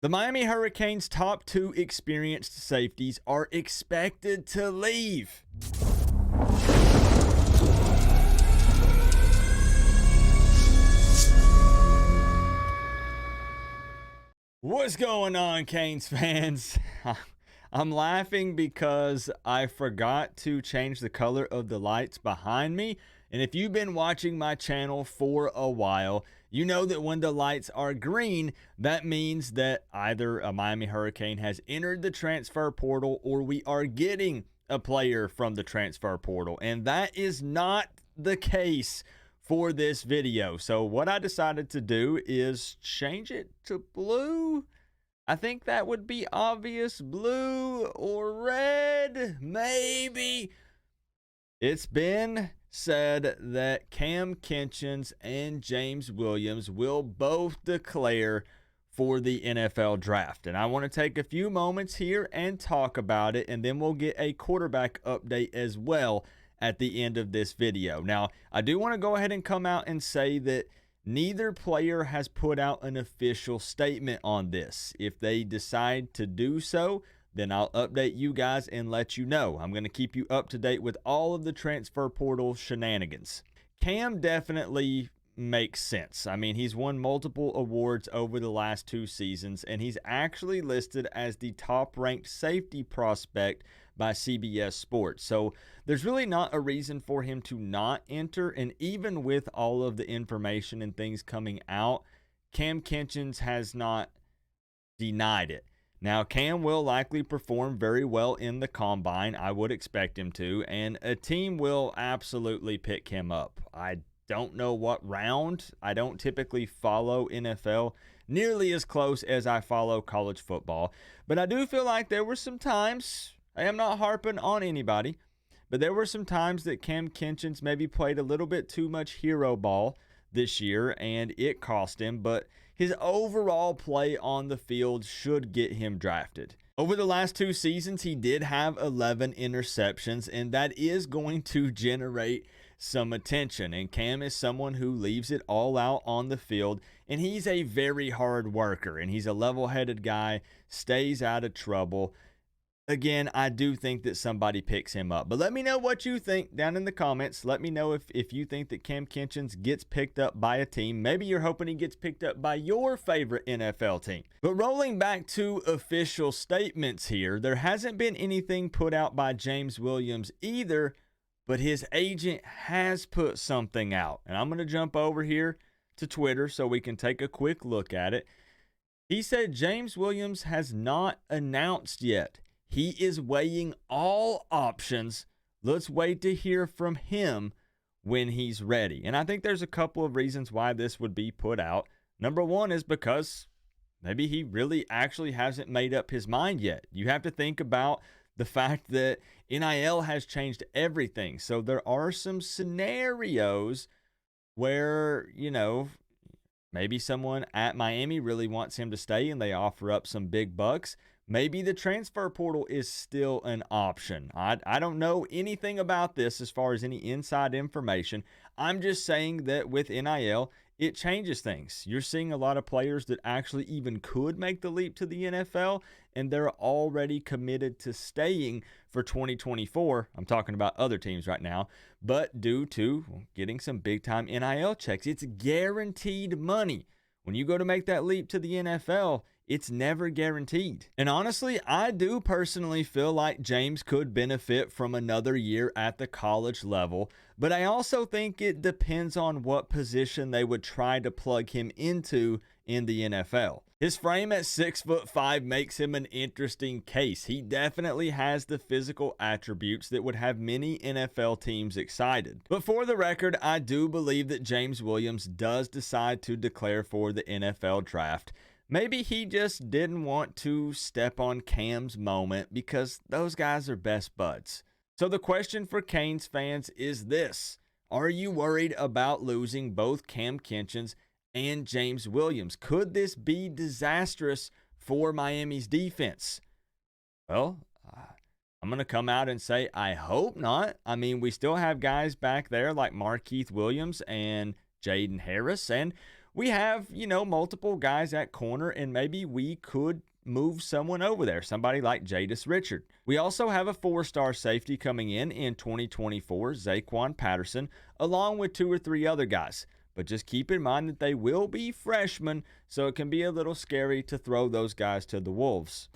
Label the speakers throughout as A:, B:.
A: The Miami Hurricanes' top two experienced safeties are expected to leave. What's going on, Canes fans? I'm laughing because I forgot to change the color of the lights behind me. And if you've been watching my channel for a while, you know that when the lights are green, that means that either a Miami Hurricane has entered the transfer portal or we are getting a player from the transfer portal. And that is not the case for this video. So what I decided to do is change it to blue. I think that would be obvious. Blue or red, maybe. It's been said that Cam Kinchens and James Williams will both declare for the NFL draft. And I want to take a few moments here and talk about it, and then we'll get a quarterback update as well at the end of this video. Now, I do want to go ahead and come out and say that neither player has put out an official statement on this. If they decide to do so, then I'll update you guys and let you know. I'm going to keep you up to date with all of the transfer portal shenanigans. Cam definitely makes sense. I mean, he's won multiple awards over the last 2 seasons, and he's actually listed as the top-ranked safety prospect by CBS Sports. So there's really not a reason for him to not enter, and even with all of the information and things coming out, Cam Kinchens has not denied it. Now, Cam will likely perform very well in the combine. I would expect him to, and a team will absolutely pick him up. I don't know what round. I don't typically follow NFL nearly as close as I follow college football, but I do feel like there were some times, I am not harping on anybody, but there were some times that Cam Kinchens maybe played a little bit too much hero ball this year, and it cost him, but his overall play on the field should get him drafted. Over the last 2 seasons, he did have 11 interceptions, and that is going to generate some attention. And Cam is someone who leaves it all out on the field, and he's a very hard worker, and he's a level-headed guy, stays out of trouble. Again, I do think that somebody picks him up. But let me know what you think down in the comments. Let me know if you think that Cam Kinchens gets picked up by a team. Maybe you're hoping he gets picked up by your favorite NFL team. But rolling back to official statements here, there hasn't been anything put out by James Williams either, but his agent has put something out. And I'm going to jump over here to Twitter so we can take a quick look at it. He said James Williams has not announced yet. He is weighing all options. Let's wait to hear from him when he's ready. And I think there's a couple of reasons why this would be put out. Number one is because maybe he really actually hasn't made up his mind yet. You have to think about the fact that NIL has changed everything. So there are some scenarios where, maybe someone at Miami really wants him to stay and they offer up some big bucks. Maybe the transfer portal is still an option. I don't know anything about this as far as any inside information. I'm just saying that with NIL, it changes things. You're seeing a lot of players that actually even could make the leap to the NFL, and they're already committed to staying for 2024. I'm talking about other teams right now, but due to getting some big-time NIL checks, it's guaranteed money. When you go to make that leap to the NFL, it's never guaranteed. And honestly, I do personally feel like James could benefit from another year at the college level, but I also think it depends on what position they would try to plug him into in the NFL. His frame at 6'5" makes him an interesting case. He definitely has the physical attributes that would have many NFL teams excited. But for the record, I do believe that James Williams does decide to declare for the NFL draft. Maybe he just didn't want to step on Cam's moment because those guys are best buds. So the question for Canes fans is this: are you worried about losing both Cam Kinchens and James Williams? Could this be disastrous for Miami's defense? Well, I'm going to come out and say I hope not. I mean, we still have guys back there like Markeith Williams and Jaden Harris, and we have, multiple guys at corner, and maybe we could move someone over there, somebody like Jadis Richard. We also have a 4-star safety coming in 2024, Zaquan Patterson, along with 2 or 3 other guys. But just keep in mind that they will be freshmen, so it can be a little scary to throw those guys to the Wolves.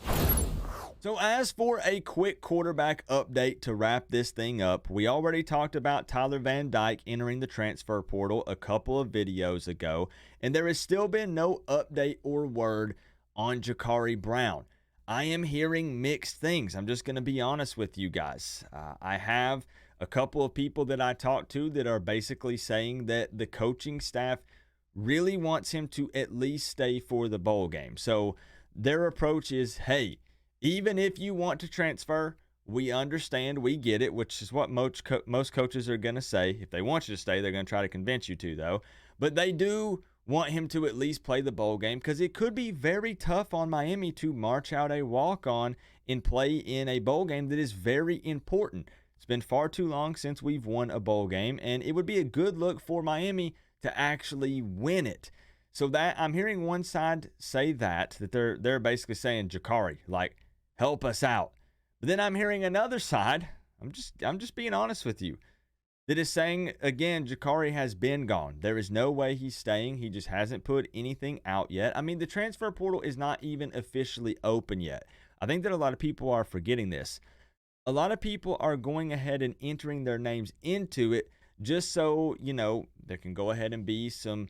A: So as for a quick quarterback update to wrap this thing up, we already talked about Tyler Van Dyke entering the transfer portal a couple of videos ago, and there has still been no update or word on Jakari Brown. I am hearing mixed things. I'm just going to be honest with you guys. I have a couple of people that I talked to that are basically saying that the coaching staff really wants him to at least stay for the bowl game. So their approach is, hey, even if you want to transfer, we understand, we get it, which is what most coaches are going to say. If they want you to stay, they're going to try to convince you to, though. But they do want him to at least play the bowl game, because it could be very tough on Miami to march out a walk-on and play in a bowl game that is very important. It's been far too long since we've won a bowl game, and it would be a good look for Miami to actually win it. So that I'm hearing one side say that they're basically saying, Jakari, like, help us out. But then I'm hearing another side, I'm just being honest with you, that is saying, again, Jakari has been gone. There is no way he's staying. He just hasn't put anything out yet. I mean, the transfer portal is not even officially open yet. I think that a lot of people are forgetting this. A lot of people are going ahead and entering their names into it just so, there can go ahead and be some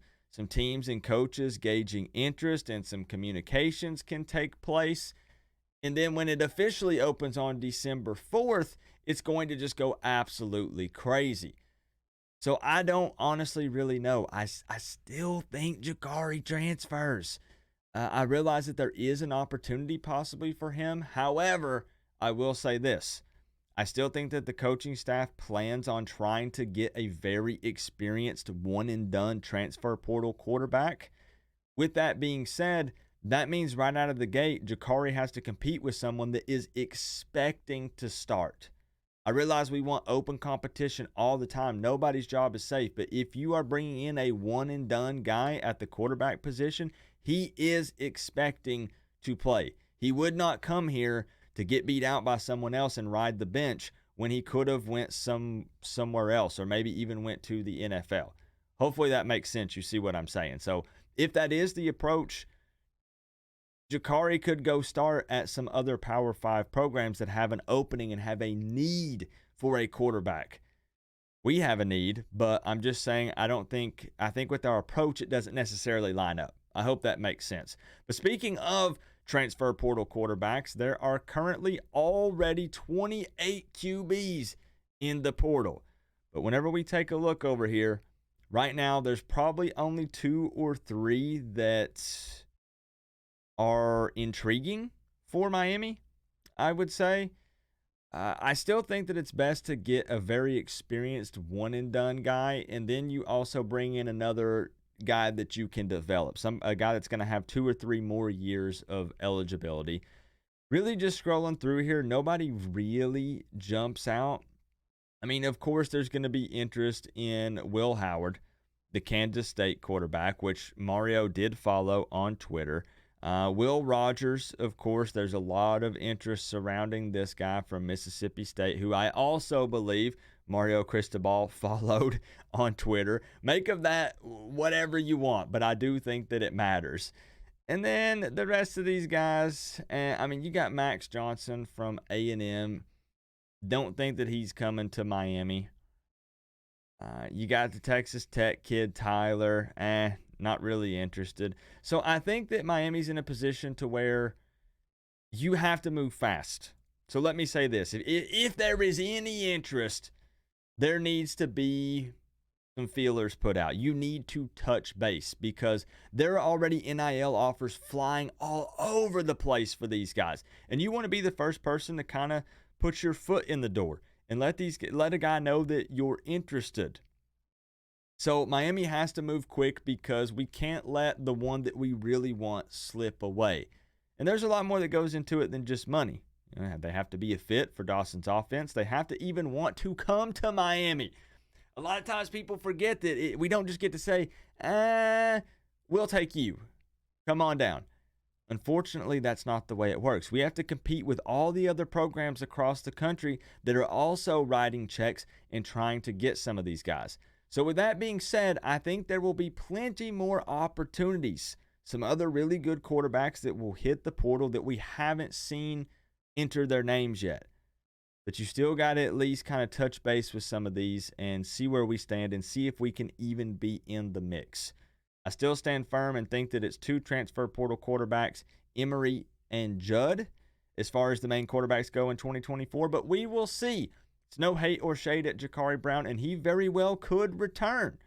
A: teams and coaches gauging interest, and some communications can take place. And then when it officially opens on December 4th, it's going to just go absolutely crazy. So I don't honestly really know. I still think Jakari transfers. I realize that there is an opportunity possibly for him. However, I will say this. I still think that the coaching staff plans on trying to get a very experienced one-and-done transfer portal quarterback. With that being said, that means right out of the gate, Jakari has to compete with someone that is expecting to start. I realize we want open competition all the time. Nobody's job is safe. But if you are bringing in a one-and-done guy at the quarterback position, he is expecting to play. He would not come here to get beat out by someone else and ride the bench when he could have went somewhere else, or maybe even went to the NFL. Hopefully that makes sense. You see what I'm saying. So if that is the approach, Jakari could go start at some other Power 5 programs that have an opening and have a need for a quarterback. We have a need, but I'm just saying I think with our approach, it doesn't necessarily line up. I hope that makes sense. But speaking of transfer portal quarterbacks, there are currently already 28 QBs in the portal. But whenever we take a look over here, right now there's probably only 2 or 3 that are intriguing for Miami, I would say. I still think that it's best to get a very experienced one-and-done guy, and then you also bring in another guy that you can develop, a guy that's going to have 2 or 3 more years of eligibility. Really just scrolling through here, nobody really jumps out. I mean, of course, there's going to be interest in Will Howard, the Kansas State quarterback, which Mario did follow on Twitter. Will Rogers, of course, there's a lot of interest surrounding this guy from Mississippi State, who I also believe Mario Cristobal followed on Twitter. Make of that whatever you want, but I do think that it matters. And then the rest of these guys, you got Max Johnson from A&M. Don't think that he's coming to Miami. You got the Texas Tech kid, Tyler. Not really interested. So I think that Miami's in a position to where you have to move fast. So let me say this. If there is any interest, there needs to be some feelers put out. You need to touch base, because there are already NIL offers flying all over the place for these guys. And you want to be the first person to kind of put your foot in the door and let a guy know that you're interested. So Miami has to move quick, because we can't let the one that we really want slip away. And there's a lot more that goes into it than just money. They have to be a fit for Dawson's offense. They have to even want to come to Miami. A lot of times people forget that we don't just get to say, we'll take you. Come on down. Unfortunately, that's not the way it works. We have to compete with all the other programs across the country that are also writing checks and trying to get some of these guys. So, with that being said, I think there will be plenty more opportunities. Some other really good quarterbacks that will hit the portal that we haven't seen enter their names yet. But you still got to at least kind of touch base with some of these and see where we stand and see if we can even be in the mix. I still stand firm and think that it's 2 transfer portal quarterbacks, Emory and Judd, as far as the main quarterbacks go in 2024. But we will see. It's no hate or shade at Jakari Brown, and he very well could return.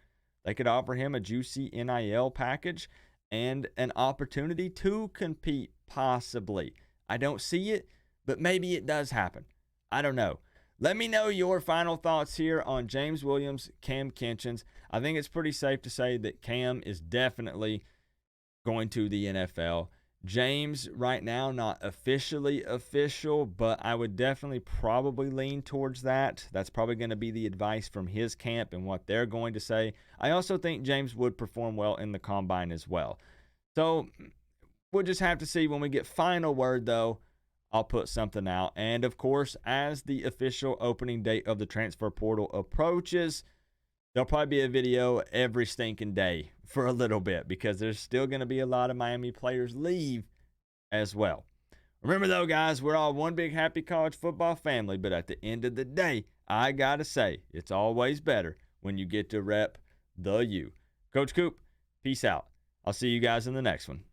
A: They could offer him a juicy NIL package and an opportunity to compete, possibly. I don't see it, but maybe it does happen. I don't know. Let me know your final thoughts here on James Williams, Cam Kinchens. I think it's pretty safe to say that Cam is definitely going to the NFL. James, right now, not officially official, but I would definitely probably lean towards that. That's probably going to be the advice from his camp and what they're going to say. I also think James would perform well in the combine as well. So we'll just have to see when we get final word, though. I'll put something out. And, of course, as the official opening date of the transfer portal approaches, there'll probably be a video every stinking day for a little bit because there's still going to be a lot of Miami players leave as well. Remember, though, guys, we're all one big happy college football family, but at the end of the day, I got to say, it's always better when you get to rep the U. Coach Coop, peace out. I'll see you guys in the next one.